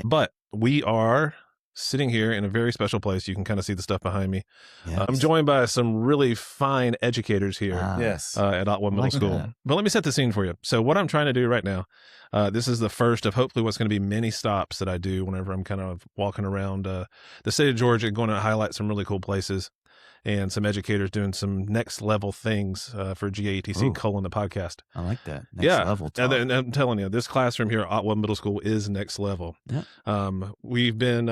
But we are sitting here in a very special place. You can kind of see the stuff behind me. Yes. I'm joined by some really fine educators here Yes. at Otwell Middle School. that. But let me set the scene for you. So what I'm trying to do right now, this is the first of hopefully what's going to be many stops that I do whenever I'm kind of walking around the state of Georgia, going to highlight some really cool places and some educators doing some next level things for GaETC, Ooh. the podcast. I like that. Next level talk. And I'm telling you, this classroom here at Otwell Middle School is next level. Yeah. We've been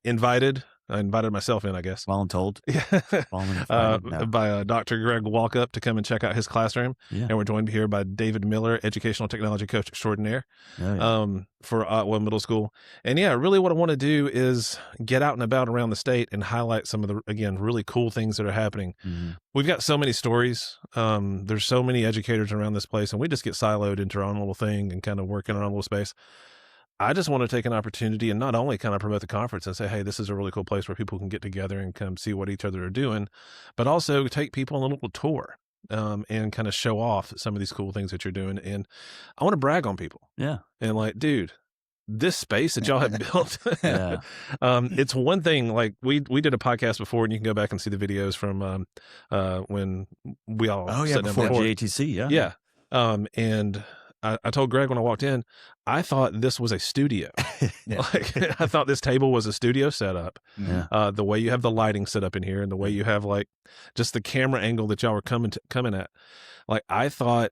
invited. I invited myself in, I guess. Voluntold. By Dr. Greg Walkup to come and check out his classroom. Yeah. And we're joined here by David Miller, educational technology coach extraordinaire for Otwell Middle School. And yeah, really what I want to do is get out and about around the state and highlight some of the, again, really cool things that are happening. Mm-hmm. We've got so many stories. There's so many educators around this place, and we just get siloed into our own little thing and kind of work in our own little space. I just want to take an opportunity and not only kind of promote the conference and say, hey, this is a really cool place where people can get together and come see what each other are doing, but also take people on a little tour and kind of show off some of these cool things that you're doing. And I want to brag on people. Yeah. And like, dude, this space that y'all have built, it's one thing. Like we did a podcast before, and you can go back and see the videos from when we all sat down before GaETC. Yeah. And I told Greg when I walked in, I thought this was a studio. Like, I thought this table was a studio setup. Yeah. The way you have the lighting set up in here, and the way you have like just the camera angle that y'all were coming at. Like, I thought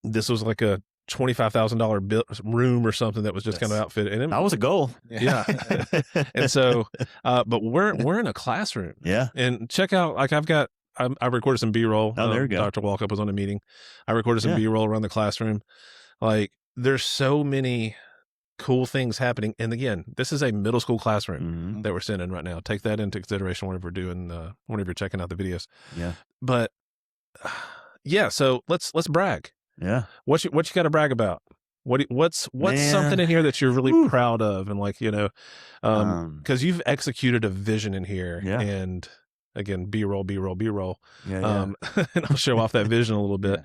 this was like a $25,000 room or something that was just kind of outfitted. And that was a goal. Yeah. And so, but we're in a classroom. Yeah. And check out, like I recorded some B-roll. Oh, there you go. Dr. Walkup was on a meeting. I recorded some B-roll around the classroom. Like, there's so many cool things happening. And again, this is a middle school classroom that we're sitting in right now. Take that into consideration whenever we're doing, whenever you're checking out the videos. Yeah. But yeah, so let's brag. Yeah. What you got to brag about? What's something in here that you're really proud of? And like, because you've executed a vision in here. Yeah. And again, B-roll. Yeah. And I'll show off that vision a little bit.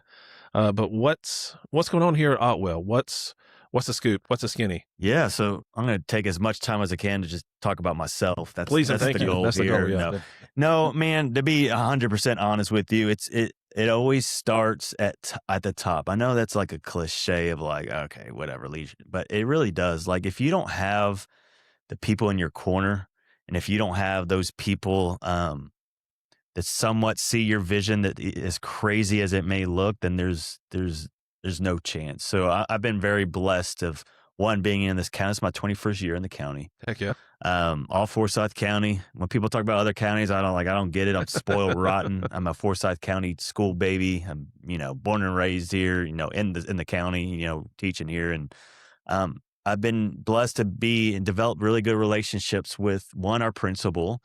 But what's going on here at Otwell? What's the scoop? What's the skinny? Yeah. So I'm going to take as much time as I can to just talk about myself. That's the goal That's here. The goal, yeah. No, man, to be 100% honest with you, it always starts at the top. I know that's like a cliche of like, okay, whatever, leisure, but it really does. Like, if you don't have the people in your corner, and if you don't have those people that somewhat see your vision, that as crazy as it may look, then there's no chance. So I've been very blessed of, one, being in this county. It's my 21st year in the county. Heck yeah. All Forsyth County. When people talk about other counties, I don't get it. I'm spoiled rotten. I'm a Forsyth County school baby. I'm, born and raised here, in the county, teaching here. And I've been blessed to be and develop really good relationships with, one, our principal,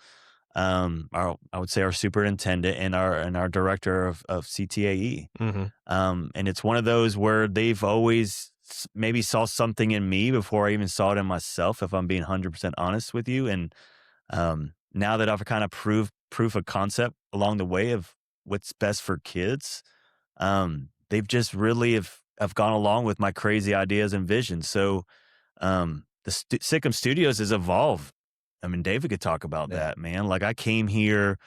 I would say our superintendent, and our director of CTAE. And it's one of those where they've always maybe saw something in me before I even saw it in myself, if I'm being 100% honest with you. And now that I've kind of proved proof of concept along the way of what's best for kids, they've just really have gone along with my crazy ideas and visions. So the Sic Em Studios has evolved. I mean, David could talk about that, man. Like, I came to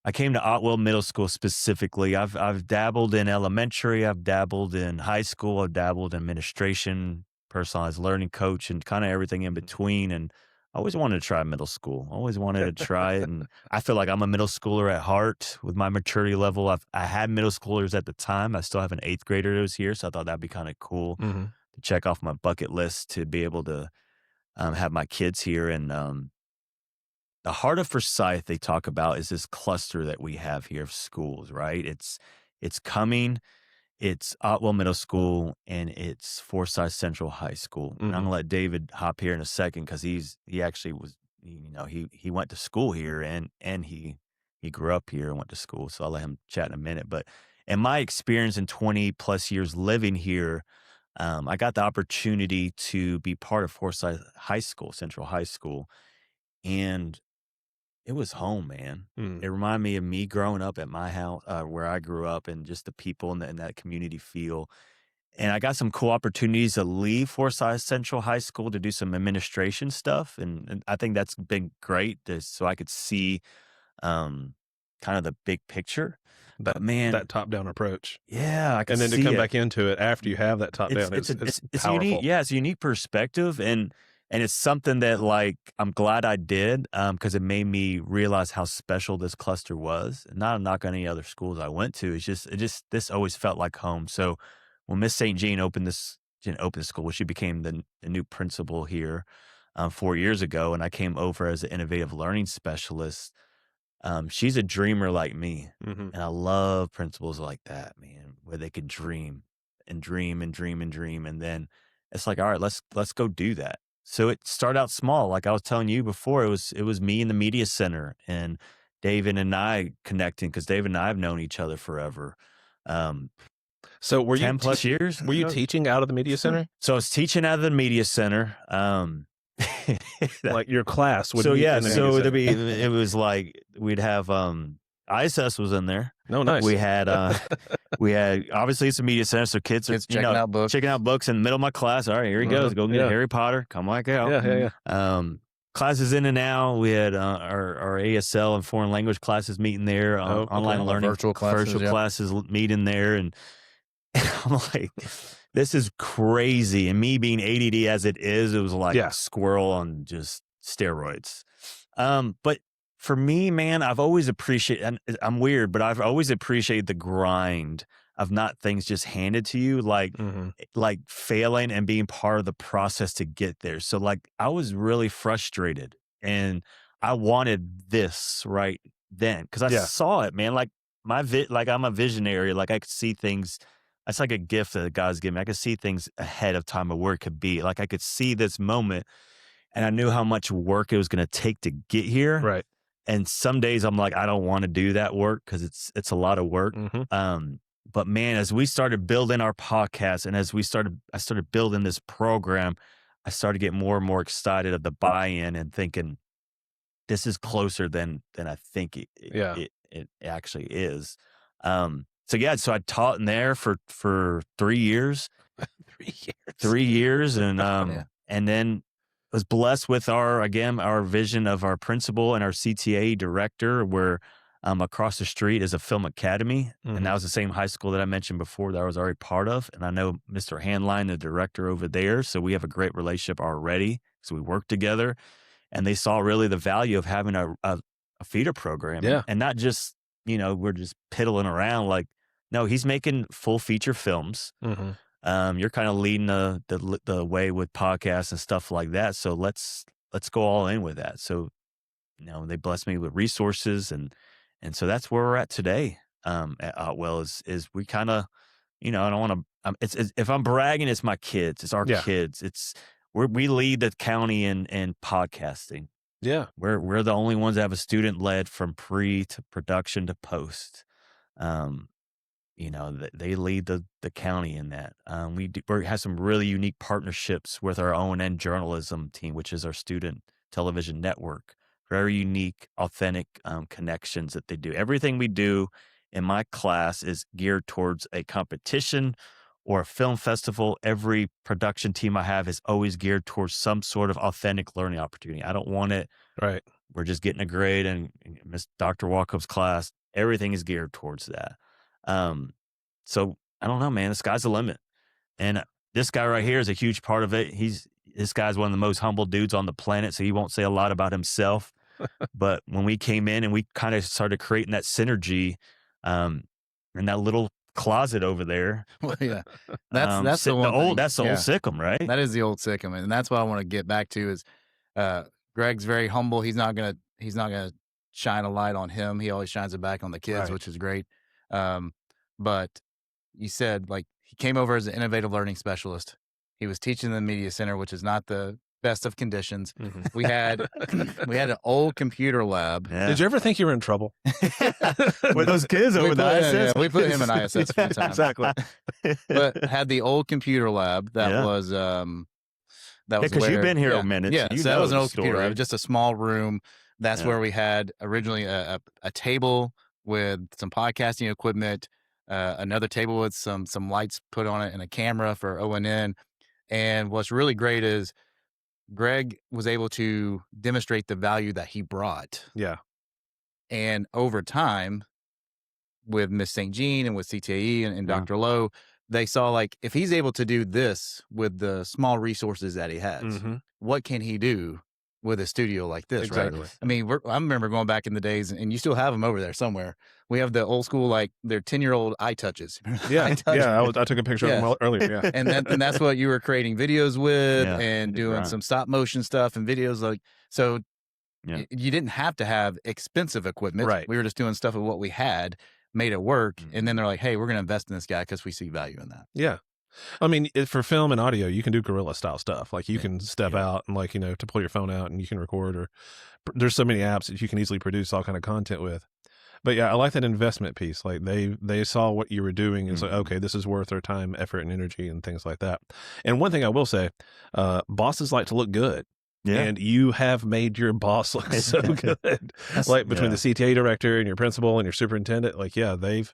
Otwell Middle School specifically. I've dabbled in elementary, I've dabbled in high school, I've dabbled in administration, personalized learning coach, and kind of everything in between. And I always wanted to try middle school. I always wanted to try it. And I feel like I'm a middle schooler at heart with my maturity level. I had middle schoolers at the time. I still have an 8th grader that was here. So I thought that'd be kind of cool to check off my bucket list, to be able to have my kids here. And the heart of Forsyth they talk about is this cluster that we have here of schools, right? It's coming. It's Otwell Middle School, and it's Forsyth Central High School. And I'm gonna let David hop here in a second, because he actually was, he went to school here, and he grew up here and went to school. So I'll let him chat in a minute. But in my experience in 20 plus years living here, I got the opportunity to be part of Forsyth High School, Central High School, and it was home, man. Mm. It reminded me of me growing up at my house, where I grew up, and just the people and that community feel. And I got some cool opportunities to leave Forsyth Central High School to do some administration stuff, and I think that's been great, so I could see kind of the big picture. But man, That top-down approach. yeah, I could And then to see come it. back into it after you have that top-down is It's a unique, powerful. yeah, it's a unique perspective, and it's something that, like, I'm glad I did, because it made me realize how special this cluster was. And not a knock on any other schools I went to. It just this always felt like home. So when Miss St. Jean opened this didn't open the school, well, she became the new principal here 4 years ago, and I came over as an innovative learning specialist. She's a dreamer like me, Mhm. and I love principals like that, man, where they could dream and dream and dream and dream, and then it's like, all right, let's go do that. So it started out small, like I was telling you before. It was me in the media center, and David and I connecting, because David and I have known each other forever, um, So 10 plus years. were you teaching out of the media center? So I was teaching out of the media center. Like, your class would So meet yeah, in the media so center? it was like we'd have ISS was in there. No, nice. We had obviously it's a media center, so kids are Kids checking out books. checking out books in the middle of my class. All right, here he goes. Go get Yeah. Harry Potter. Come like out. Yeah. Classes in and out. We had our ASL and foreign language classes meeting there. Okay. Online learning Virtual classes, yeah. classes meeting there, and I'm like, this is crazy. And me being ADD as it is, it was like Yeah. a squirrel on just steroids. But for me, man, I've always appreciated, and I'm weird, but I've always appreciated the grind of not things just handed to you, Mhm. like failing and being part of the process to get there. So like I was really frustrated, and I wanted this right then, because I Yeah. saw it, man. Like like I'm a visionary. Like I could see things. That's like a gift that God's given me. I could see things ahead of time of where it could be. Like I could see this moment, and I knew how much work it was going to take to get here. Right. And some days I'm like, I don't want to do that work because it's a lot of work. Mhm. But man, as we started building our podcast, and I started building this program, I started getting more and more excited of the buy-in and thinking, this is closer than I think Yeah. it actually is. So I taught in there for 3 years. 3 years. 3 years, and Yeah. and then was blessed with our vision of our principal and our CTA director, where across the street is a film academy, Mhm. and that was the same high school that I mentioned before that I was already part of. And I know Mr. Handline, the director over there, so we have a great relationship already. So we work together, and they saw really the value of having a feeder program, Yeah. and not just we're just piddling around. Like, no, he's making full feature films. Mhm. You're kind of leading the way with podcasts and stuff like that. So let's go all in with that. So they blessed me with resources, and so that's where we're at today. At Otwell is we kind of I don't want to. It's if I'm bragging, it's my kids. It's our Yeah. kids. We lead the county in podcasting. Yeah. We're the only ones that have a student led from pre to production to post. They lead the county in that. We have some really unique partnerships with our O&N journalism team, which is our student television network. Very unique, authentic connections that they do. Everything we do in my class is geared towards a competition or a film festival. Every production team I have is always geared towards some sort of authentic learning opportunity. I don't want it. Right. We're just getting a grade and Miss Dr. Walkup's class. Everything is geared towards that. So I don't know, man. The sky's the limit, and this guy right here is a huge part of it. This guy's one of the most humble dudes on the planet, so he won't say a lot about himself. But when we came in and we kind of started creating that synergy, in that little closet over there. Well, yeah, that's the one. That's the old Sic Em, right? That is the old Sic Em, and that's what I want to get back to. Is Greg's very humble. He's not gonna shine a light on him. He always shines it back on the kids, Right. which is great. But you said, like, he came over as an innovative learning specialist. He was teaching the media center, which is not the best of conditions. Mhm. We had an old computer lab. Yeah. Did you ever think you were in trouble? With those kids over the ISS? We put him in ISS for a time. Exactly. But had the old computer lab that Yeah. was because you've been here a minute. Yeah, so you so that know was an the old computer story. lab, just a small room. That's Yeah. where we had originally a table with some podcasting equipment, another table with some lights put on it, and a camera for ONN. And what's really great is Greg was able to demonstrate the value that he brought. Yeah. And over time, with Miss St. Jean and with CTAE and Yeah. Dr. Lowe, they saw like, if he's able to do this with the small resources that he has, Mhm. what can he do with a studio like this, Exactly. right? I mean, I remember going back in the days, and you still have them over there somewhere. We have the old school, like their 10-year-old iTouches. Yeah. iTouch? Yeah. I took a picture of them earlier. Yeah. And that's what you were creating videos with, Yeah, and doing right. some stop motion stuff and videos like so. Yeah. You didn't have to have expensive equipment. Right. We were just doing stuff with what we had, made it work, Mhm. and then they're like, "Hey, we're going to invest in this guy because we see value in that." Yeah. I mean, for film and audio, you can do guerrilla style stuff. Like you Yeah. can step Yeah. out and to pull your phone out and you can record, or there's so many apps that you can easily produce all kind of content with. But yeah, I like that investment piece. Like they saw what you were doing and said, Mhm. okay, this is worth their time, effort, and energy and things like that. And one thing I will say, bosses like to look good. Yeah. And you have made your boss look so good. Like between the CTA director and your principal and your superintendent, like, yeah, they've,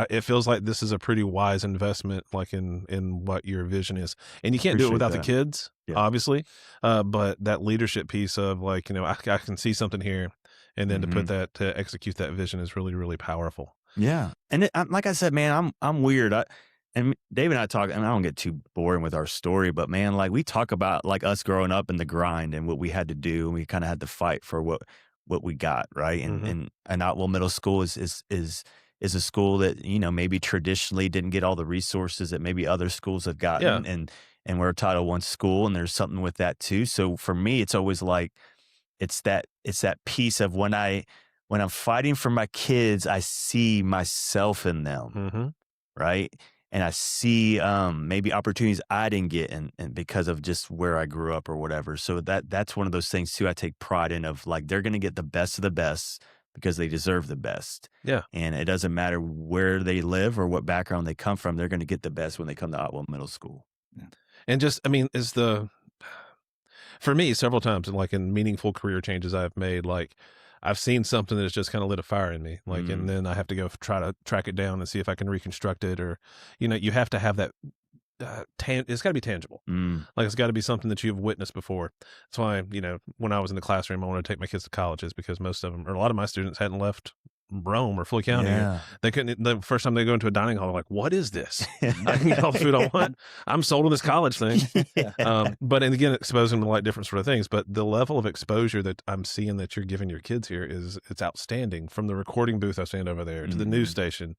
it feels like this is a pretty wise investment, like in what your vision is. And you can't do it Appreciate without that. the kids, Yeah. obviously. But that leadership piece of like, I can see something here. And then to execute that vision is really, really powerful. Yeah. And like I said, man, I'm weird. And Dave and I talk, and I don't get too boring with our story, but man, like we talk about like us growing up in the grind and what we had to do, and we kind of had to fight for what we got, right? And Otwell Middle School is a school that maybe traditionally didn't get all the resources that maybe other schools have gotten, and we're a Title I school, and there's something with that too. So for me, it's always like it's that piece of when I'm fighting for my kids, I see myself in them, right? And I see maybe opportunities I didn't get and because of just where I grew up or whatever. So that's one of those things too I take pride in, of like they're going to get the best of the best because they deserve the best. Yeah. And it doesn't matter where they live or what background they come from. They're going to get the best when they come to Otwell Middle School. Yeah. And just, I mean, for me, several times like in meaningful career changes I've made, like I've seen something that's just kind of lit a fire in me, like, and then I have to go try to track it down and see if I can reconstruct it, or, you have to have that, it's got to be tangible. Like it's got to be something that you've witnessed before. That's why, when I was in the classroom, I wanted to take my kids to colleges because most of them, or a lot of my students hadn't left Rome or Floyd County. Yeah. They couldn't, the first time they go into a dining hall, like, what is this? I can get all the food I want. I'm sold on this college thing. But, and again, exposing them to like different sort of things, but the level of exposure that I'm seeing that you're giving your kids here it's outstanding. From the recording booth I stand over there to the news station,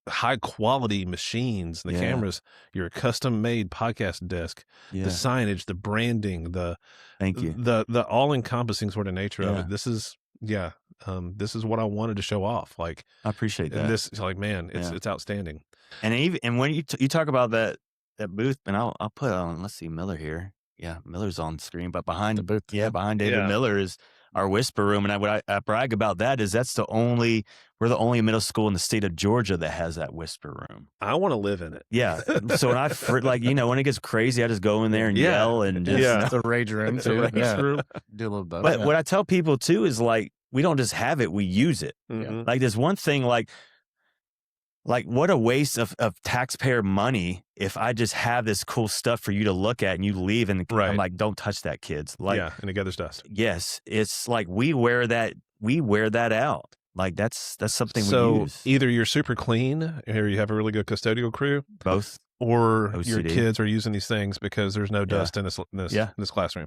high quality machines, the cameras, your custom made podcast desk, the signage, the branding, Thank you. The all encompassing sort of nature of it. This is what I wanted to show off. Like, I appreciate that. and this is like, man, it's outstanding. And when you talk about that booth, and I'll put on, let's see, Miller here. Yeah, Miller's on screen, but behind The booth, behind David Miller is our whisper room. And what I brag about that is we're the only middle school in the state of Georgia that has that whisper room. I want to live in it. Yeah. So when when it gets crazy, I just go in there and yell and just, it's a rage room too. Room. Do a little both. But what I tell people too is like, we don't just have it, we use it. Like there's one thing like what a waste of taxpayer money if I just have this cool stuff for you to look at and you leave and I'm like, don't touch that, kids. Like, and it gathers dust. Yes. It's like we wear that out. Like that's something we So use. either you're super clean or you have a really good custodial crew, Both. or OCD. your kids are using these things because there's no dust in this classroom.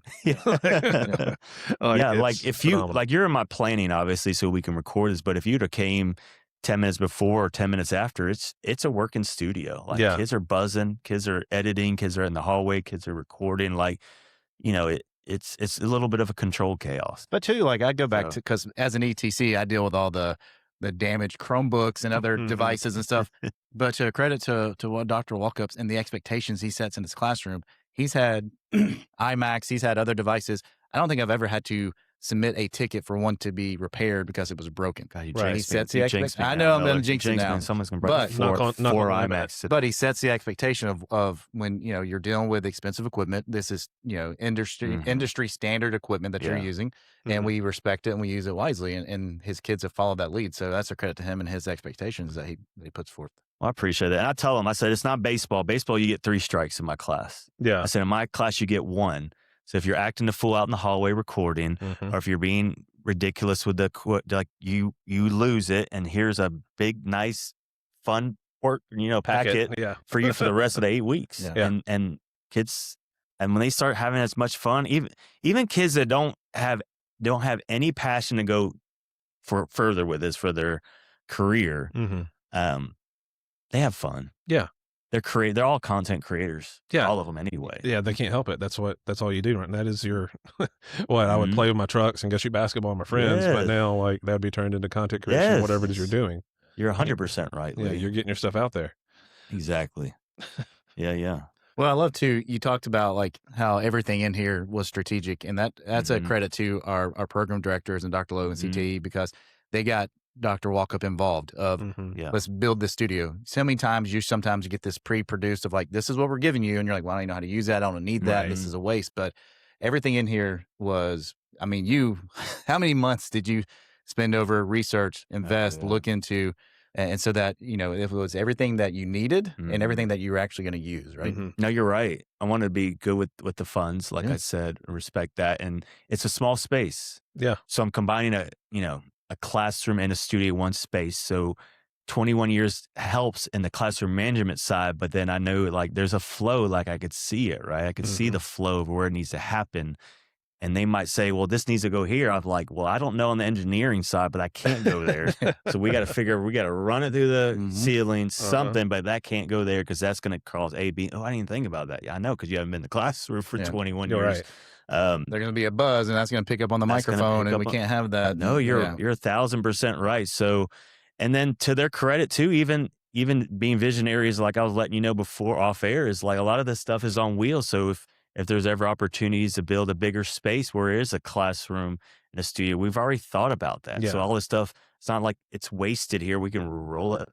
Like if you like, you're in my planning obviously so we can record this, but if you'd have came 10 minutes before or 10 minutes after, it's a working studio. Like kids are buzzing, kids are editing, kids are in the hallway, kids are recording. Like, it's a little bit of a controlled chaos. But too, like I go back to, because as an ETC, I deal with all the damaged Chromebooks and other devices and stuff. But credit to what Dr. Walkup and the expectations he sets in his classroom, He's had iMacs, he's had other devices. I don't think I've ever had to submit a ticket for one to be repaired because it was broken. God, you Right. He jinxed me. sets the You jinxed me expectation. I now, know I'm Miller. going to You jinx it jinxed me. now. Someone's going to But- break Knock on four wood, Matt. IMAX. But he sets the expectation of when, you know, you're dealing with expensive equipment. This is, you know, industry standard equipment that you're Yeah. using, Mhm. and we respect it and we use it wisely. And his kids have followed that lead. So that's a credit to him and his expectations that he puts forth. Well, I appreciate that. And I tell them, I said, it's not baseball. Baseball, you get 3 strikes in my class. Yeah. I said, in my class, you get 1. So if you're acting the fool out in the hallway recording, Mhm. or if you're being ridiculous with like you lose it, and here's a big, nice, fun packet Yeah. for you for the rest of the 8 weeks. Yeah. And kids, and when they start having as much fun, even kids that don't have any passion to go for further with this for their career, Mhm. they have fun. Yeah. They're all content creators. Yeah. All of them anyway. Yeah, they can't help it. That's all you do, right? And that is your what I would Mhm. play with my trucks and go shoot basketball with my friends, but Yes. now like that would be turned into content creation, whatever it is you're Yes. doing. You're 100% right. Yeah, Lee. you're getting your stuff out there. Exactly. Yeah. Well, I love too. You talked about like how everything in here was strategic, and that's a Mhm. credit to our program directors and Dr. Lowe and Mhm. CTE because they got Dr. Walkup involved. Of Mhm. Yeah. let's build this studio. So many times you sometimes get this pre-produced of like this is what we're giving you, and you're like, well, I don't know how to use that. I don't need that. Right. This is a waste. But everything in here was. I mean, how many months did you spend over research, invest, yeah. look into? And so that, you know, it was everything that you needed Mhm. and everything that you were actually going to use, right? Mhm. No, you're right. I want to be good with the funds, like Yeah. I said, respect that. And it's a small space. Yeah. So I'm combining a classroom and a studio in one space. So 21 years helps in the classroom management side, but then I know like there's a flow, like I could see it, right? I could see the flow of where it needs to happen. And they might say, well, this needs to go here. I'm like, well, I don't know on the engineering side, but I can't go there. So we got to run it through the Mhm. ceiling, something, but that can't go there because that's going to cause A, B. Oh, I didn't even think about that. Yeah, I know because you haven't been in the classroom for Yeah. 21 You're years. right. They're going to be a buzz, and that's going to pick up on the That's gonna microphone, pick and we up on- can't have that. No, you're Yeah. 1,000% right. So, and then to their credit too, even being visionaries, like I was letting you know before off air, is like a lot of this stuff is on wheels. So if there's ever opportunities to build a bigger space where there is a classroom and a studio, we've already thought about that. Yeah. So all this stuff, it's not like it's wasted here. We can roll it.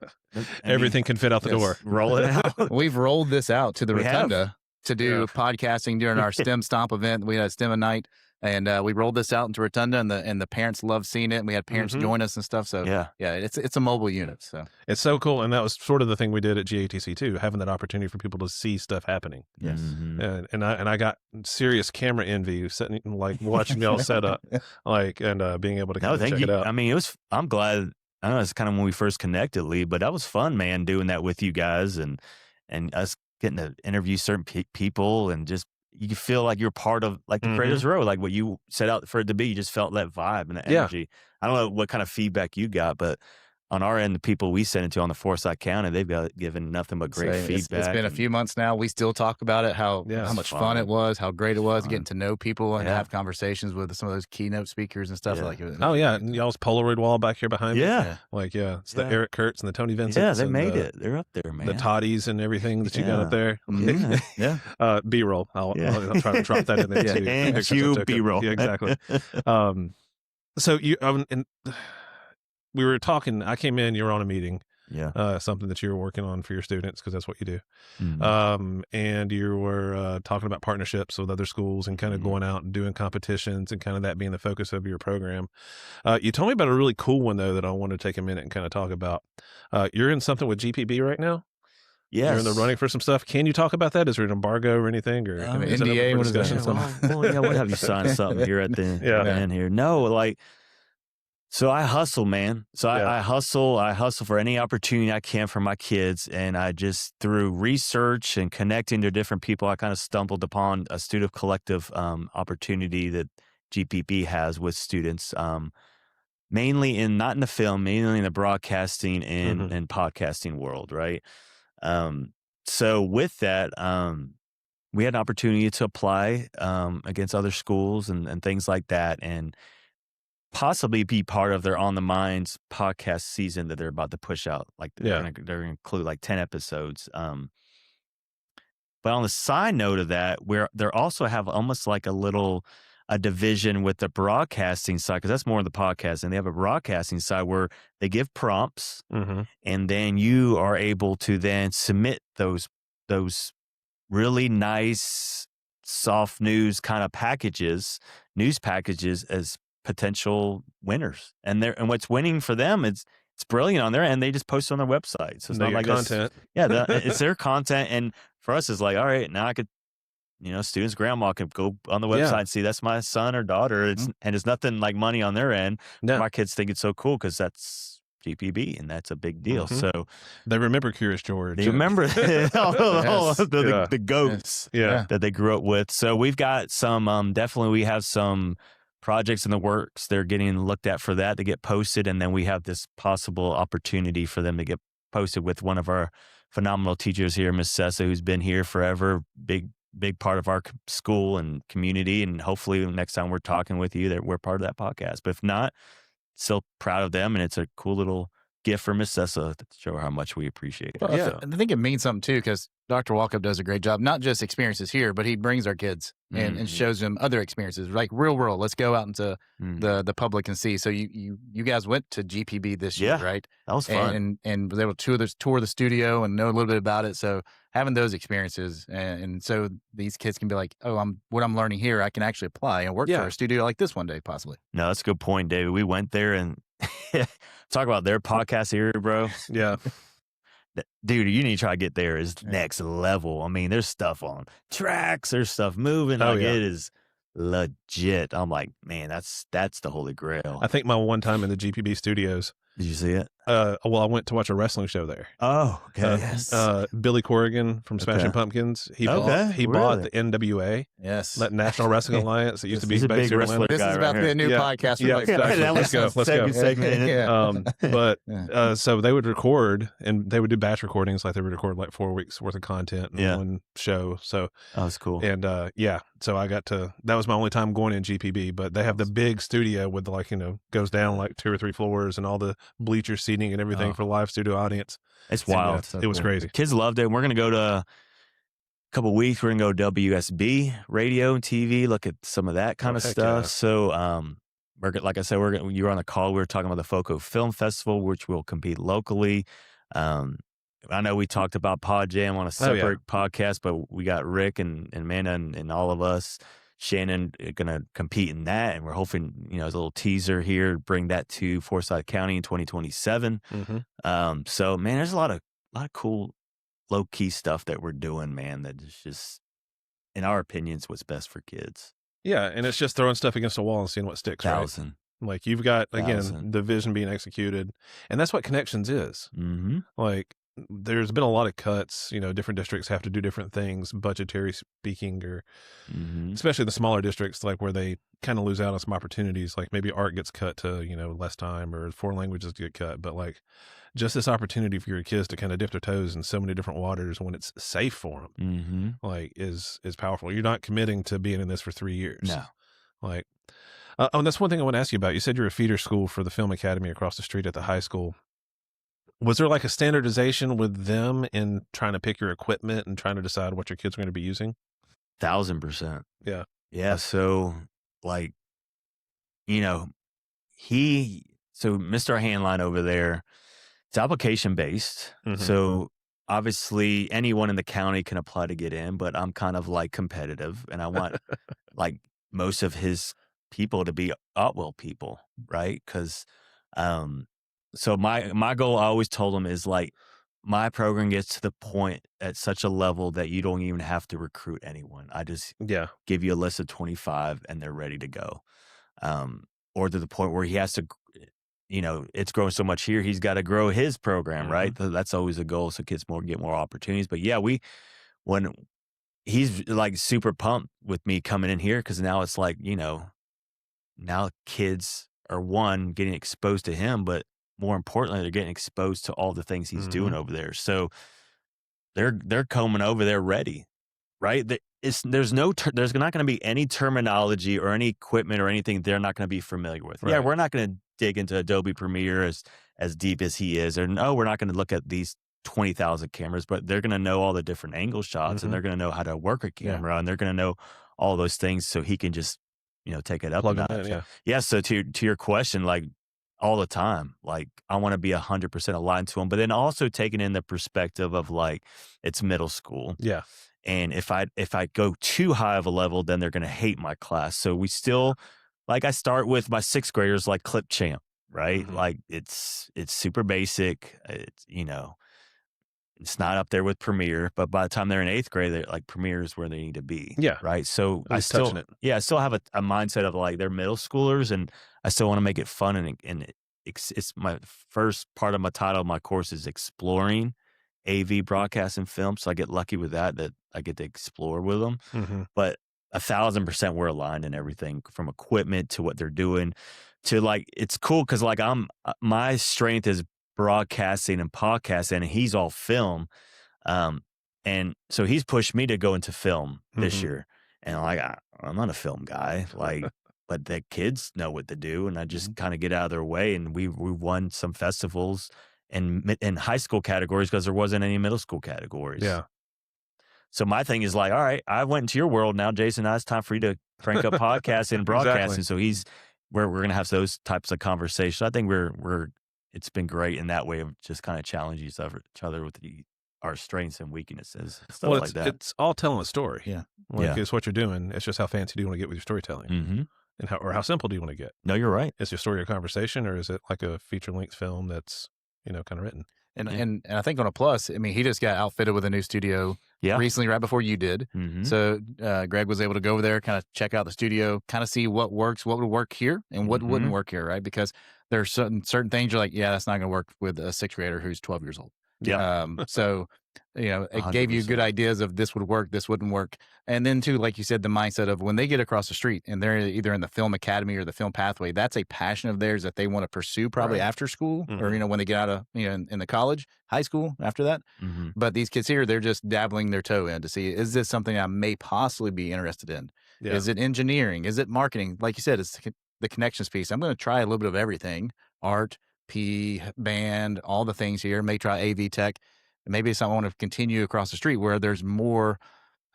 Everything can fit out the yes. door. Roll it out. We've rolled this out to the We have. Rotunda to do Yeah. podcasting during our STEM Stomp event. We had a STEM night, and we rolled this out into Rotunda, and the parents loved seeing it. And we had parents Mhm. join us and stuff. So Yeah. it's a mobile unit. So It's so cool, and that was sort of the thing we did at GaETC too, having that opportunity for people to see stuff happening. yes. Mhm. And I got serious camera envy, sitting like watching y'all set up, like and being able to No, kind of thank check you. it out. I mean, I'm glad. I know it's kind of when we first connected, Lee, but that was fun, man, doing that with you guys and us getting to interview certain people and just you feel like you're part of like the Creators Row, like what you set out for it to be. You just felt that vibe and that Yeah. energy. I don't know what kind of feedback you got, but on our end, the people we sent it to on the Forsyth County, they've got given nothing but great So feedback. It's been a and- few months now. We still talk about it, how Yeah. much Fun. fun it was, how great it was, Fun. getting to know people and Yeah. have conversations with some of those keynote speakers and stuff. Yeah. Like it. Oh yeah, and y'all's Polaroid wall back here behind me. Yeah. Like it's the Yeah. Eric Kurtz and the Tony Vincent. Yeah, they made it. They're up there, man. The toddies and everything that you got Yeah. up there. Mhm. Yeah. B-roll. I'll Yeah. try to drop that in there Yeah. too. And Extra cue token. B-roll. Yeah, exactly. So you and we were talking. I came in. You were on a meeting. Yeah. Something that you were working on for your students because that's what you do. Mhm. And you were talking about partnerships with other schools and kind of Mhm. going out and doing competitions and kind of that being the focus of your program. You told me about a really cool one though that I want to take a minute and kind of talk about. You're in something with GPB right now. Yes. You're in the running for some stuff. Can you talk about that? Is there an embargo or anything? Or An is it up NDA? for What is that? discussion? Yeah, we'll have you sign something here at the Yeah. end here. No, like, so I hustle, man. So Yeah. I hustle for any opportunity I can for my kids. And I just, through research and connecting to different people, I kind of stumbled upon a student collective opportunity that GPB has with students, mainly not in the film, mainly in the broadcasting and, Mhm. and podcasting world, right? So with that, we had an opportunity to apply against other schools and things like that, and possibly be part of their On the Minds podcast season that they're about to push out. Like they're Yeah. gonna include like 10 episodes. But on the side note of that, where they also have almost like a division with the broadcasting side, because that's more of the podcast, and they have a broadcasting side where they give prompts, and then you are able to then submit those really nice soft news kind of news packages as potential winners. And what's winning for them, it's brilliant on their end. They just post it on their website. So it's not like content. it's their content. And for us, it's like, all right, now I could, students' grandma could go on the website and see that's my son or daughter. And it's nothing like money on their end. No. My kids think it's so cool because that's GPB, and that's a big deal. So they remember Curious George. They remember the goats that they grew up with. So we've got some, definitely we have some projects in the works. They're getting looked at for that to get posted. And then we have this possible opportunity for them to get posted with one of our phenomenal teachers here, Miss Sessa, who's been here forever, big part of our school and community. And hopefully next time we're talking with you that we're part of that podcast. But if not, still proud of them, and it's a cool little gift for Miss Sessa to show her how much we appreciate it. Well, I think it means something too, because Dr. Walkup does a great job, not just experiences here, but he brings our kids and shows them other experiences, like real world. Let's go out into the public and see. So you guys went to GPB this year, right? That was fun. And was able to tour the studio and know a little bit about it. So having those experiences, and so these kids can be like, oh, what I'm learning here, I can actually apply and work for a studio like this one day, possibly. No, that's a good point, David. We went there and talk about their podcast here, bro. Yeah. Dude, you need to try to get there. Is next level. I mean, there's stuff on tracks, there's stuff moving. It is legit. I'm like, man, that's the holy grail. I think my one time in the GPB studios. Did you see it? Well, I went to watch a wrestling show there. Oh, okay. Yes. Billy Corrigan from Smashing Pumpkins. He bought the NWA. Yes. That National Wrestling Alliance. It used to be a big wrestler. This is about the new podcast. Yeah, exactly. Let's go. So they would record, and they would do batch recordings. Like they would record like 4 weeks worth of content in one show. So that was cool. And so I got to. That was my only time going in GPB. But they have the big studio with goes down like 2 or 3 floors and all the bleacher seating and everything for live studio audience. It's wild. It was crazy. Kids loved it. We're going to go to a couple of weeks. We're going to go WSB radio and TV, look at some of that kind of stuff. Yeah. So, like I said, you were on the call. We were talking about the FOCO Film Festival, which will compete locally. I know we talked about Pod Jam on a separate podcast, but we got Rick and Amanda and all of us, Shannon, going to compete in that, and we're hoping, as a little teaser here, bring that to Forsyth County in 2027. So, man, there's a lot of cool low key stuff that we're doing, man. That is just, in our opinions, what's best for kids. Yeah, and it's just throwing stuff against a wall and seeing what sticks. Right? Like you've got again the vision being executed, and that's what Connections is. Like. There's been a lot of cuts, different districts have to do different things, budgetary speaking, or especially the smaller districts, like where they kind of lose out on some opportunities, like maybe art gets cut to, less time, or 4 languages get cut. But like just this opportunity for your kids to kind of dip their toes in so many different waters when it's safe for them, like is powerful. You're not committing to being in this for 3 years. No. Like, and that's one thing I want to ask you about. You said you're a feeder school for the Film Academy across the street at the high school. Was there like a standardization with them in trying to pick your equipment and trying to decide what your kids are going to be using? 1,000%. Yeah. Yeah. So like, Mr. Handline over there, it's application based. So obviously anyone in the county can apply to get in, but I'm kind of like competitive, and I want like most of his people to be Otwell people, right? Because, so my goal, I always told them, is like my program gets to the point at such a level that you don't even have to recruit anyone. I just give you a list of 25 and they're ready to go. Or to the point where he has to, it's growing so much here, he's got to grow his program, right? That's always a goal, so kids get more opportunities. But yeah, when he's like super pumped with me coming in here, because now it's like, now kids are getting exposed to him, but more importantly, they're getting exposed to all the things he's doing over there. So they're coming over there ready, right? There's not going to be any terminology or any equipment or anything they're not going to be familiar with. Right. Yeah, we're not going to dig into Adobe Premiere as deep as he is, or no, we're not going to look at these 20,000 cameras, but they're going to know all the different angle shots and they're going to know how to work a camera and they're going to know all those things so he can just, take it up a notch. Yeah. So to your question, like all the time, like I want to be 100% aligned to them, but then also taking in the perspective of like, it's middle school. Yeah. And if I go too high of a level, then they're going to hate my class. So we still, like I start with my 6th graders, like Clip Champ, right? Like it's super basic. It's, it's not up there with Premiere, but by the time they're in 8th grade, they're like Premiere is where they need to be. Yeah. Right. So I still have a mindset of like they're middle schoolers and I still want to make it fun. And it's my first part of my title of my course is exploring AV broadcast and film. So I get lucky with that I get to explore with them. But 1,000% we're aligned in everything from equipment to what they're doing to like, it's cool. Cause like my strength is broadcasting and podcasting and he's all film. And so he's pushed me to go into film this year. And like, I'm not a film guy, like, but the kids know what to do. And I just kind of get out of their way. And we won some festivals and in high school categories because there wasn't any middle school categories. Yeah. So my thing is like, all right, I went into your world now, Jason. Now it's time for you to crank up podcasting and broadcasting. So we're going to have those types of conversations. I think it's been great in that way of just kind of challenging each other with our strengths and weaknesses, stuff like that. It's all telling a story. Yeah. It's what you're doing. It's just how fancy do you want to get with your storytelling, and how simple do you want to get? No, you're right. Is your story a conversation, or is it like a feature length film that's kind of written? And I think on a plus, I mean, he just got outfitted with a new studio recently, right before you did. So Greg was able to go over there, kind of check out the studio, kind of see what works, what would work here, and what wouldn't work here, right? Because there's certain things you're like, yeah, that's not going to work with a 6th grader who's 12 years old. Yeah. So, it 100%. gave you good ideas of this would work, this wouldn't work. And then too, like you said, the mindset of when they get across the street and they're either in the film academy or the film pathway, that's a passion of theirs that they want to pursue probably after school or, when they get out of, in the college, high school after that. But these kids here, they're just dabbling their toe in to see, is this something I may possibly be interested in? Yeah. Is it engineering? Is it marketing? Like you said, it's the connections piece. I'm going to try a little bit of everything, art, P, band, all the things here. May try AV tech. Maybe it's I want to continue across the street where there's more,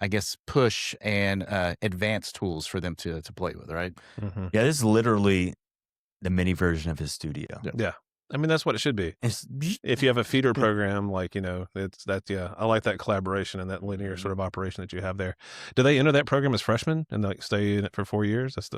I guess, push and advanced tools for them to play with, right? Yeah, this is literally the mini version of his studio. Yeah. I mean, that's what it should be. If you have a feeder program, like, it's that, I like that collaboration and that linear sort of operation that you have there. Do they enter that program as freshmen and like stay in it for 4 years? That's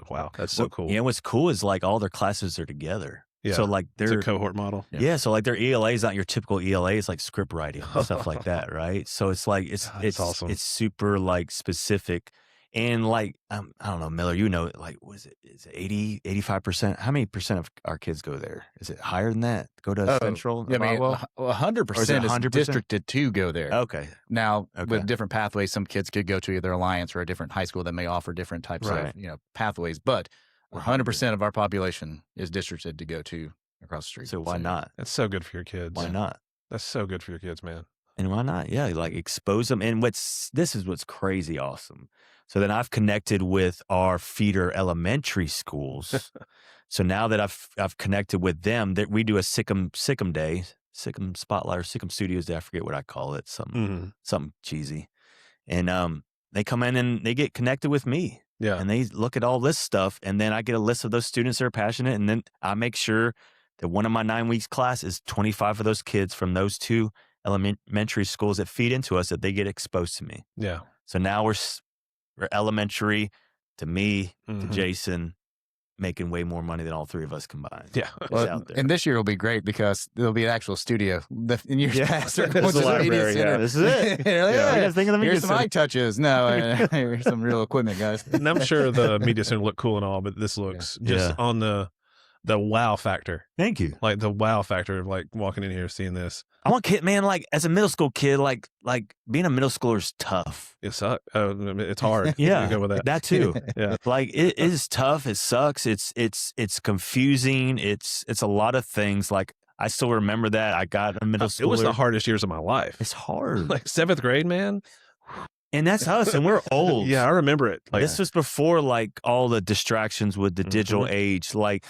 so cool. Yeah, what's cool is like all their classes are together. Yeah. So like it's a cohort model. Yeah. So like their ELA is not your typical ELA. It's like script writing and stuff like that. Right. So it's like, it's awesome. It's super like specific. And like, I don't know, Miller, like, is it 80, 85%? How many percent of our kids go there? Is it higher than that? Go to Central? Yeah, I mean, 100% is districted to go there. Okay. Now, with different pathways, some kids could go to either Alliance or a different high school that may offer different types of, pathways. But 100% of our population is districted to go to across the street. So why not? That's so good for your kids. Why not? That's so good for your kids, man. And why not? Yeah, like expose them. And this is what's crazy awesome. So then I've connected with our feeder elementary schools. So now that I've connected with them, that we do a Sic Em Day, Sic Em Spotlight or Sic Em Studios Day. I forget what I call it. Something cheesy. And they come in and they get connected with me. Yeah. And they look at all this stuff. And then I get a list of those students that are passionate. And then I make sure that one of my 9 weeks class is 25 of those kids from those 2 elementary schools that feed into us that they get exposed to me. Yeah. So now we're elementary to me, to Jason, making way more money than all 3 of us combined. Yeah. Well, and this year will be great because there'll be an actual studio. In years past, this is the library. This is it. Here's some mic touches. No, here's some real equipment, guys. And I'm sure the media center look cool and all, but this looks just on the wow factor. Thank you. Like the wow factor of like walking in here, seeing this. I want kid, man, like as a middle school kid, like being a middle schooler is tough. It sucks. It's hard. Yeah. Go with that. That too. Yeah. Like it is tough. It sucks. It's confusing. It's a lot of things. Like I still remember that. I got a middle schooler. It was the hardest years of my life. It's hard. Like 7th grade, man. And that's us, and we're old. Yeah, I remember it. Like, this was before like all the distractions with the digital age. Like,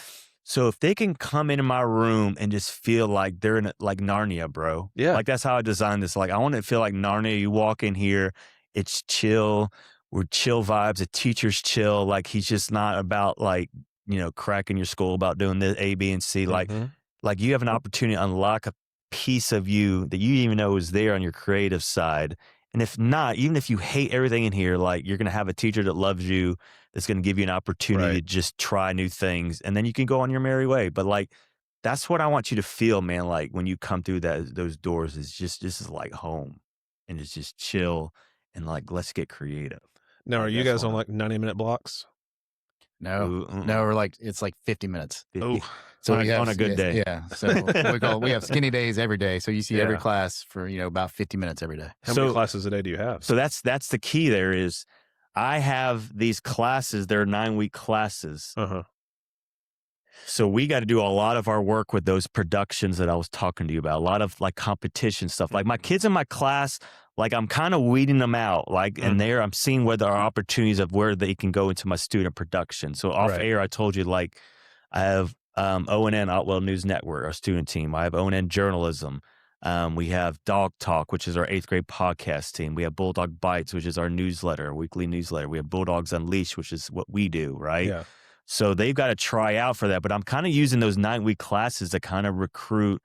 So if they can come into my room and just feel like they're in like Narnia, bro. Yeah. Like that's how I designed this. Like I want it to feel like Narnia. You walk in here, it's chill. We're chill vibes. The teacher's chill. Like he's just not about like, cracking your skull about doing the A, B, and C. Like you have an opportunity to unlock a piece of you that you didn't even know is there on your creative side. And if not, even if you hate everything in here, like you're going to have a teacher that loves you, that's going to give you an opportunity to just try new things. And then you can go on your merry way. But like, that's what I want you to feel, man. Like when you come through those doors, it's just, this is like home and it's just chill and like, let's get creative. Now, are Like, you that's guys on what like 90-minute blocks? No, Ooh, no, we're like, it's like 50 minutes. Oh, So on we a- have, on a good day. Yeah. So we have skinny days every day. So you see every Yeah. class for, about 50 minutes every day. how many classes a day do you have? So that's the key there is I have these classes, they're 9-week classes. Uh-huh. So we got to do a lot of our work with those productions that I was talking to you about, a lot of like competition stuff. Like my kids in my class, like I'm kind of weeding them out, like, and there I'm seeing where there are opportunities of where they can go into my student production. So off air, I told you, like, I have ONN, Otwell News Network, our student team. I have ONN Journalism. We have Dog Talk, which is our 8th grade podcast team. We have Bulldog Bites, which is our newsletter, weekly newsletter. We have Bulldogs Unleashed, which is what we do, right? Yeah. So they've got to try out for that. But I'm kind of using those 9-week classes to kind of recruit.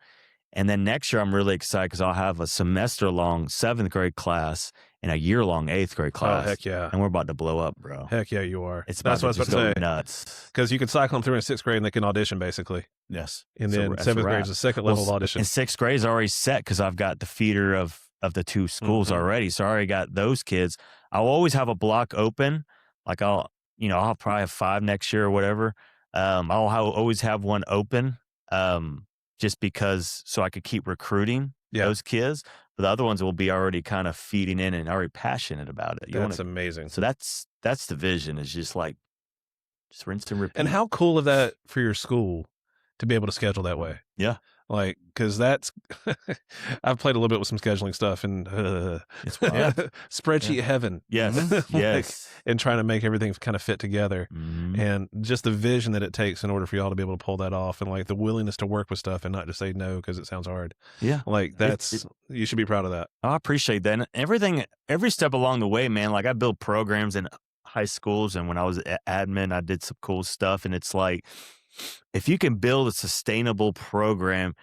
And then next year, I'm really excited because I'll have a semester-long 7th grade class and a year-long 8th grade class. Oh, heck yeah. And we're about to blow up, bro. Heck yeah, you are. It's That's what I was about to say. Nuts. Because you can cycle them through in 6th grade and they can audition, basically. Yes. And So then that's a 7th grade wrap. is the second level of audition. And 6th grade is already set because I've got the feeder of the 2 schools already. So I already got those kids. I'll always have a block open. Like I'll probably have 5 next year or whatever. Always have one open just because so I could keep recruiting those kids. But the other ones will be already kind of feeding in and already passionate about it. That's amazing. So that's the vision is just like, just rinse and repeat. And how cool of that for your school to be able to schedule that way? Yeah. Like, because that's, I've played a little bit with some scheduling stuff and It's wild. spreadsheet heaven. Yes. Like, Yes. and trying to make everything kind of fit together. And just the vision that it takes in order for y'all to be able to pull that off and like the willingness to work with stuff and not just say no because it sounds hard. Yeah. Like that's, you should be proud of that. I appreciate that. And every step along the way, man, like I built programs in high schools and when I was admin, I did some cool stuff. And it's like, if you can build a sustainable program,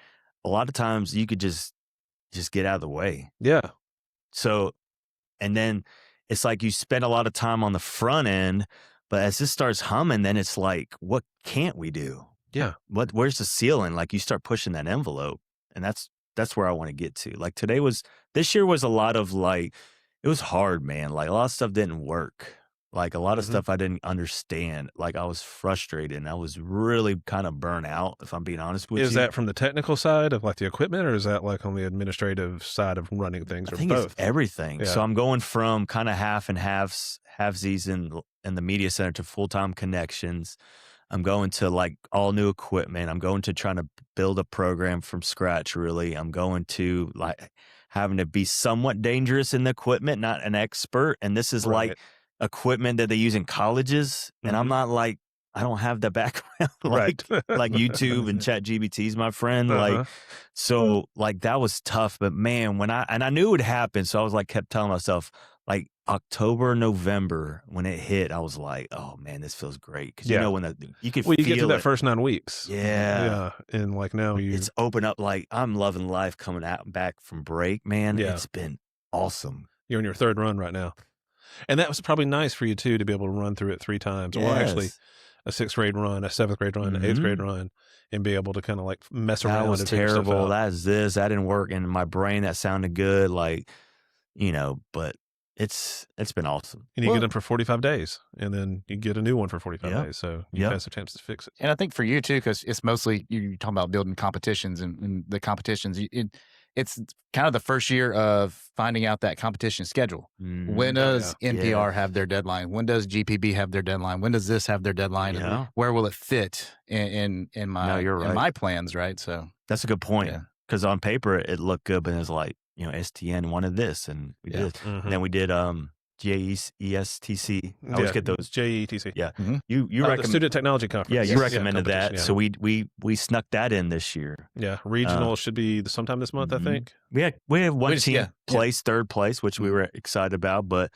a lot of times you could just get out of the way. Yeah. So, and then it's like you spend a lot of time on the front end, but as this starts humming, then it's like, what can't we do? Yeah. Where's the ceiling? Like you start pushing that envelope, and that's where I want to get to. Like this year was a lot of like, it was hard, man. Like a lot of stuff didn't work. Like a lot of stuff I didn't understand. Like I was frustrated and I was really kind of burnt out, if I'm being honest with you. Is that from the technical side of like the equipment or is that like on the administrative side of running things I or think both? it's everything. Yeah. So I'm going from kind of half and halvesies in the media center to full-time connections. I'm going to like all new equipment. I'm going to trying to build a program from scratch, really. I'm going to like having to be somewhat dangerous in the equipment, not an expert. And this is like equipment that they use in colleges. And I'm not like, I don't have the background like YouTube and ChatGPT is my friend. Like, so like that was tough, but man, I knew it would happen. So I was like, kept telling myself like October, November, when it hit, I was like, oh man, this feels great. Cause you know, when you can you feel get through that it. first 9 weeks. Yeah. And like now It's open up. Like I'm loving life coming back from break, man. Yeah. It's been awesome. you're in your 3rd run right now. And that was probably nice for you too, to be able to run through it 3 times or actually a 6th grade run, a 7th grade run, an 8th grade run, and be able to kind of like mess around. That was and figure stuff terrible. out. That is this. That didn't work in my brain. That sounded good. Like, but it's been awesome. And you get them for 45 days and then you get a new one for 45 Yeah. days. So you have some chance to fix it. And I think for you too, because it's mostly you talking about building competitions and the competitions. It's kind of the first year of finding out that competition schedule. When does NPR have their deadline? When does GPB have their deadline? When does this have their deadline? Yeah. And where will it fit in my you're right. in my plans? Right. So That's a good point. Yeah. Because on paper it looked good, but it was like, STN wanted this, and we did. And then we did GaETC. I always get those. GaETC. Yeah. Mm-hmm. You the recommend. Student Technology Conference. Yeah, you recommended that. competition, So we snuck that in this year. Yeah, regional should be sometime this month, I think. We have one team place third place, which we were excited about. But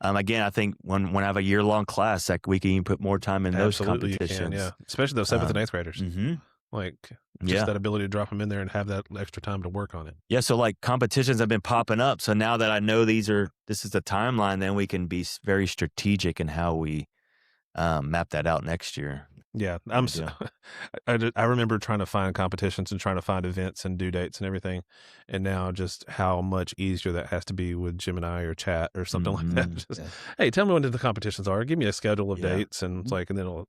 again, I think when I have a year-long class, like we can even put more time in those competitions. Yeah, especially those 7th and 8th graders. Like just that ability to drop them in there and have that extra time to work on it. Yeah, so like competitions have been popping up. So now that I know this is the timeline, then we can be very strategic in how we map that out next year. Yeah, I remember trying to find competitions and trying to find events and due dates and everything, and now just how much easier that has to be with Gemini or Chat or something like that. Just, hey, tell me when the competitions are. Give me a schedule of dates, and it's like, and then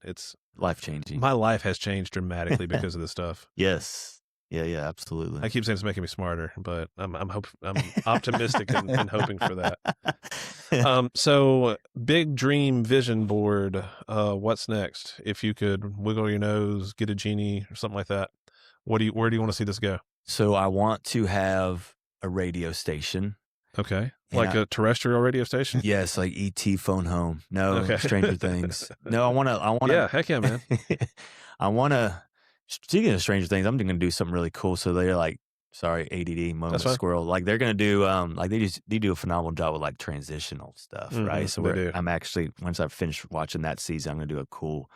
it's life changing. My life has changed dramatically because of this stuff. Yes. Yeah, absolutely. I keep saying it's making me smarter, but I'm optimistic and hoping for that. So big dream vision board. What's next? If you could wiggle your nose, get a genie or something like that, where do you want to see this go? So I want to have a radio station. Okay. Like a terrestrial radio station? Yes, like ET Phone Home. No, Stranger Things. No, I want to. Yeah, heck yeah, man. I want to. Speaking of Stranger Things, I'm going to do something really cool. So they're like, sorry, ADD, moment squirrel. Like they're going to do, like they do a phenomenal job with like transitional stuff, right? So I'm actually, once I've finished watching that season, I'm going to do a cool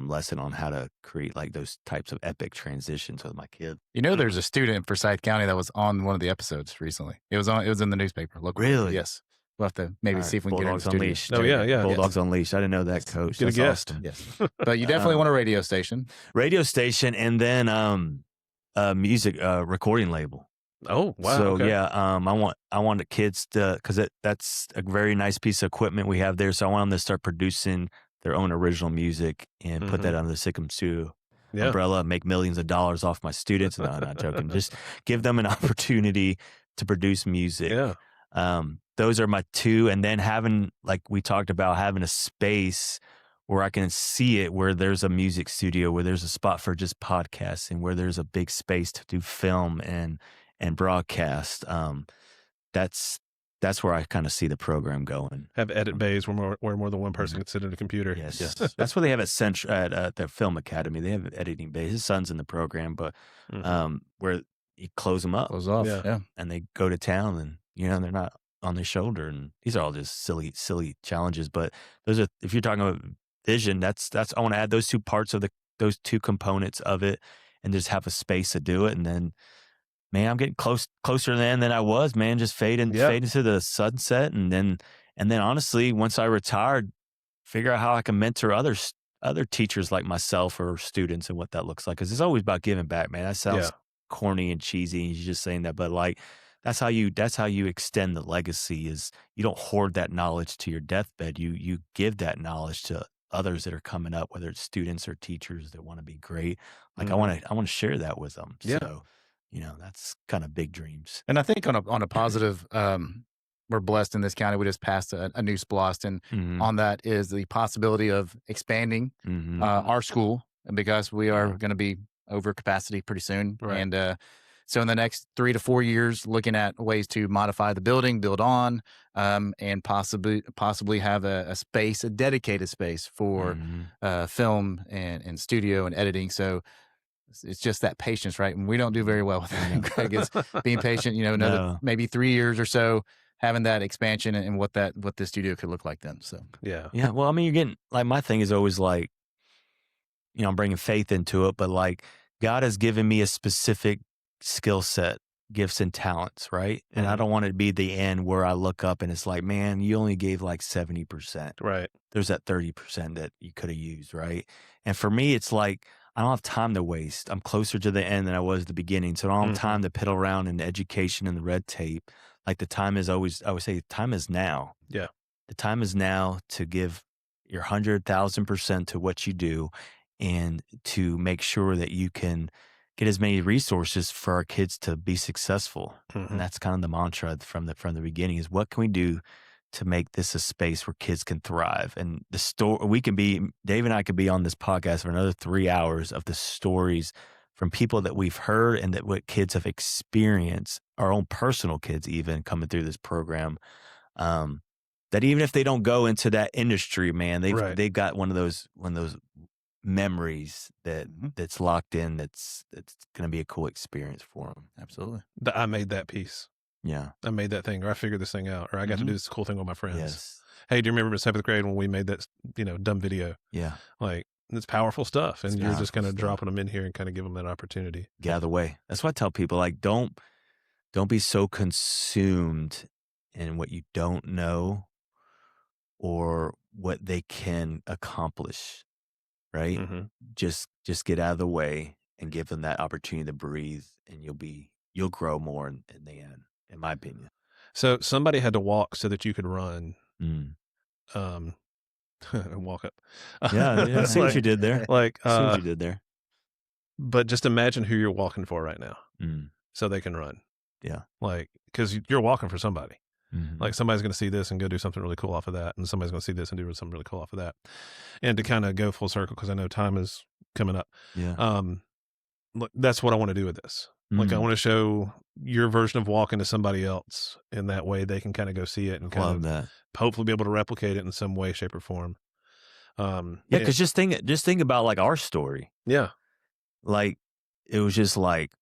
lesson on how to create like those types of epic transitions with my kid. You know, there's a student for Forsyth County that was on one of the episodes recently. It was in the newspaper. Look, really? Yes. We'll have to maybe see if we can Bulldogs get him Unleashed. Oh, yeah. Bulldogs Unleashed. I didn't know that, coach. Good guest. Awesome. Yes. But you definitely want a radio station. Radio station and then a music recording label. Oh, wow. So, I want the kids to, because that's a very nice piece of equipment we have there. So I want them to start producing their own original music and put that under the Sic Em Studio umbrella, make millions of dollars off my students. No, I'm not joking. Just give them an opportunity to produce music. Yeah. Those are my two. And then having, like we talked about, having a space where I can see it, where there's a music studio, where there's a spot for just podcasting, where there's a big space to do film and broadcast. That's where I kind of see the program going. Have edit bays where more than one person can sit at a computer. Yes. That's what they have at the Film Academy. They have editing bays. His son's in the program, but where you close them up. Close off. Yeah. And they go to town and, they're not on their shoulder. And these are all just silly challenges. But those are, if you're talking about vision, that's I want to add those two parts of those two components of it and just have a space to do it. And then, man, I'm getting closer than I was, man, just fade into the sunset. And then honestly, once I retired, figure out how I can mentor other teachers like myself or students and what that looks like. Cause it's always about giving back, man. That sounds corny and cheesy. And you're just saying that, but like, that's how you extend the legacy. Is you don't hoard that knowledge to your deathbed. You give that knowledge to others that are coming up, whether it's students or teachers that want to be great. Like I want to share that with them. Yeah. So, that's kind of big dreams. And I think on a positive, we're blessed in this county. We just passed a new SPLOST, and on that is the possibility of expanding our school, because we are going to be over capacity pretty soon. Right. And so in the next 3 to 4 years, looking at ways to modify the building, build on, and possibly have a dedicated space for film and studio and editing. So it's just that patience, right? And we don't do very well with that. Greg is being patient, another maybe 3 years or so, having that expansion and what this studio could look like then. So, yeah. Well, I mean, you're getting, like, my thing is always like, I'm bringing faith into it, but like God has given me a specific skill set, gifts and talents, right? And I don't want it to be the end where I look up and it's like, man, you only gave like 70%. Right. There's that 30% that you could have used, right? And for me, it's like, I don't have time to waste. I'm closer to the end than I was at the beginning. So I don't have time to piddle around in the education and the red tape. Like the time is always, I would say, time is now. Yeah. The time is now to give your 100,000% to what you do and to make sure that you can get as many resources for our kids to be successful. And that's kind of the mantra from the beginning, is what can we do to make this a space where kids can thrive? And Dave and I could be on this podcast for another 3 hours of the stories from people that we've heard and that what kids have experienced, our own personal kids even coming through this program. that even if they don't go into that industry, man, Right. they've got one of those memories that's locked in. That's going to be a cool experience for them. Absolutely. I made that piece. Yeah. I made that thing, or I figured this thing out, or I got to do this cool thing with my friends. Yes. Hey, do you remember in 7th grade when we made that, dumb video? Yeah. Like, it's powerful stuff, and It's you're just powerful kind of stuff. dropping them in here and kind of give them that opportunity. Get out of the way. That's what I tell people. Like, don't be so consumed in what you don't know or what they can accomplish, right? Mm-hmm. Just get out of the way and give them that opportunity to breathe, and you'll grow more in the end, in my opinion. So somebody had to walk so that you could run. Mm. Walk up. Yeah. See what you did there. Like, See what you did there. but just imagine who you're walking for right now, Mm. so they can run. Yeah. Like, because you're walking for somebody. Mhm. Like, somebody's going to see this and go do something really cool off of that, and somebody's going to see this and do something really cool off of that. And to kind of go full circle, because I know time is coming up. Yeah. Look, that's what I want to do with this. Like, I Mm. want to show your version of walking to somebody else, in that way they can kind of go see it and kind Love of that. hopefully be able to replicate it in some way, shape, or form. Yeah, because just think about like our story. Yeah. Like, it was just like,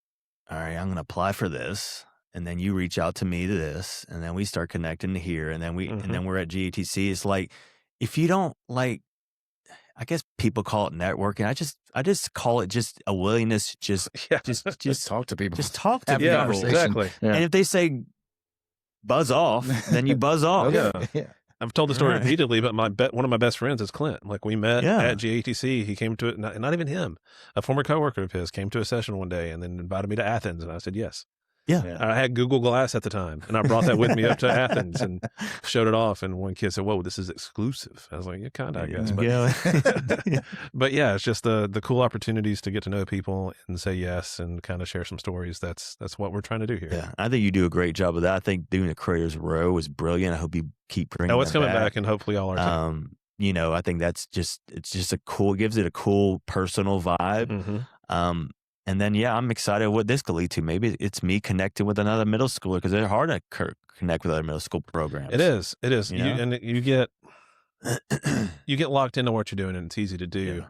all right, I'm going to apply for this, and then you reach out to me to this, and then we start connecting to here, and then we're at GaETC. It's like, if you don't, like, I guess people call it networking. I just call it just a willingness, just Talk to people. just talk to Have a people. conversation. Exactly. Yeah. And if they say buzz off, then you buzz off. Okay. Yeah. I've told the story Right. repeatedly, but one of my best friends is Clint. Like, we met Yeah. at GaETC. He came to it, not even him, a former coworker of his came to a session one day and then invited me to Athens, and I said yes. Yeah. I had Google Glass at the time, and I brought that with me up to Athens and showed it off. And one kid said, "Whoa, this is exclusive." I was like, "Yeah, kind of, I guess." But, Yeah. but yeah, it's just the cool opportunities to get to know people and say yes and kind of share some stories. That's what we're trying to do here. Yeah, I think you do a great job of that. I think doing the Creators Row was brilliant. I hope you keep bringing. Oh, it's that coming back, and hopefully y'all are too. I think it's just a cool, gives it a cool personal vibe. Mm-hmm. And then, I'm excited what this could lead to. Maybe it's me connecting with another middle schooler, because they're hard to connect with other middle school programs. It is. You know? And you get you get locked into what you're doing, and it's easy to do.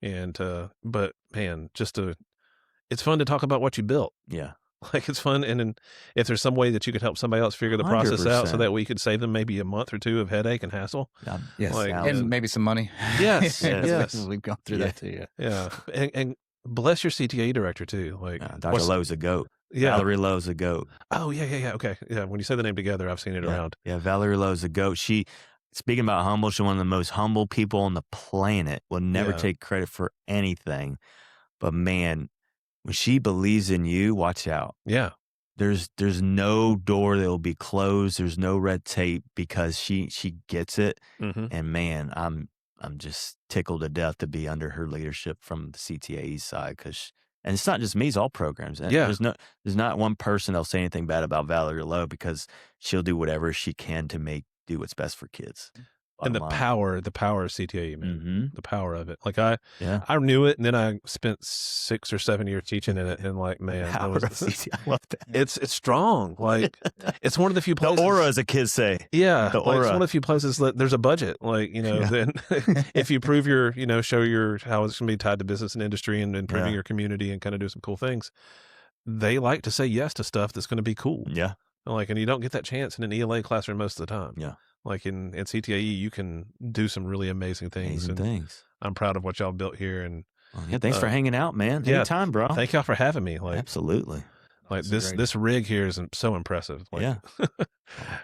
Yeah. And but man, it's fun to talk about what you built. Yeah. Like, it's fun, and then if there's some way that you could help somebody else figure the process out, so 100%. that we could save them maybe a month or two of headache and hassle. Yes. Like, And maybe some money. Yes, Yes. yes, We've gone through that too. Yeah. yeah, and bless your CTA director too. Like, Dr. Lowe's a goat. yeah. Valerie Lowe's a goat. Oh yeah. Okay, yeah. When you say the name together, I've seen it around. Yeah, Valerie Lowe's a goat. Speaking about humble, she's one of the most humble people on the planet. Will never Yeah. take credit for anything. But man, when she believes in you, watch out. Yeah, There's no door that will be closed. There's no red tape, because she gets it. mm-hmm. And man, I'm just tickled to death to be under her leadership from the CTAE side, and it's not just me; it's all programs. And Yeah. there's not one person that'll say anything bad about Valerie Lowe, because she'll do whatever she can to do what's best for kids. And the Bottom line. power of CTA, man. Mhm. The power of it. Like, I Yeah. knew it, and then I spent 6 or 7 years teaching in it, and like, man, that Power was- of CTAE. I love that. it's strong. Like, it's one of the few places. The aura, as the kids say. Yeah, The like, it's aura. one of the few places that there's a budget. Like, then if you prove show how it's going to be tied to business and industry, and improving Yeah. your community and kind of do some cool things, they like to say yes to stuff that's going to be cool. Yeah. Like, and you don't get that chance in an ELA classroom most of the time. Yeah. Like, in CTAE, you can do some really amazing things. Amazing and things. I'm proud of what y'all built here. And Well, yeah. Thanks for hanging out, man. yeah, Anytime, bro. thank y'all for having me. Like, Absolutely. this rig here is so impressive. Like, Yeah.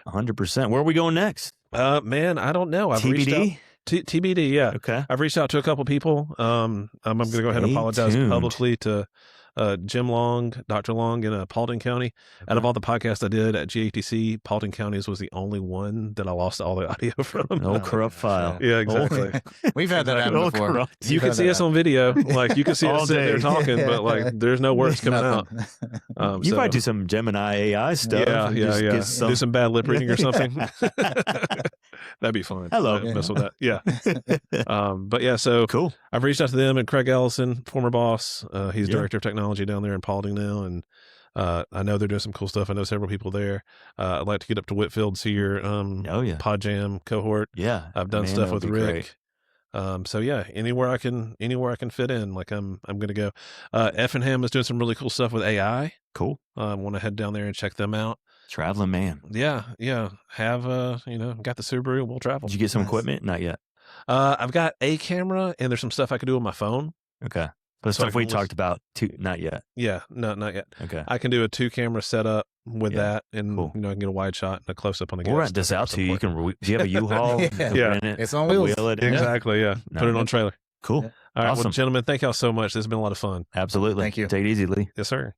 100%. Where are we going next? man, I don't know. I've reached out. TBD? TBD, yeah. Okay. I've reached out to a couple people. I'm going to go ahead and Stay apologize tuned. publicly to Jim Long, Dr. Long in Paulding County. Out of all the podcasts I did at GaETC, Paulding County's was the only one that I lost all the audio from. An old corrupt file. Yeah, exactly. We've had that happen Old before. corrupt. You can see us on video. Like, you can see All us sitting there day. talking, but like, there's no words coming out. Nothing. You So- might do some Gemini AI stuff. Yeah, and yeah, just yeah. get some- Do some bad lip reading or something. That'd be fun. Hello. Mess with that. Yeah. But yeah, so Cool. I've reached out to them, and Craig Ellison, former boss, he's Yeah. director of technology down there in Paulding now, and I know they're doing some cool stuff. I know several people there. I'd like to get up to Whitfield's here. Oh yeah, Pod Jam cohort. yeah. I've done Man, stuff that would with be Rick. great. So yeah, anywhere I can fit in, like I'm gonna go. Effingham is doing some really cool stuff with AI. Cool. I want to head down there and check them out. Traveling man. Yeah. Have got the Subaru. We'll travel. Did you get some Nice. equipment? Not yet. I've got a camera and there's some stuff I can do on my phone. Okay. But So I stuff we can listen- talked about too. Not yet. Yeah, no, not yet. Okay. I can do a 2-camera setup with Yeah, that, and cool. I can get a wide shot and a close up on the. We'll rent this out to you. You can. Do you have a U-Haul? Yeah. You can Yeah. rent it, It's on wheels. wheel it in. Exactly. Yeah. No, Put it on no. trailer. Cool. Yeah. All right. Well, Awesome. gentlemen, thank y'all so much. This has been a lot of fun. Absolutely. Thank you. Take it easy, Lee. Yes, sir.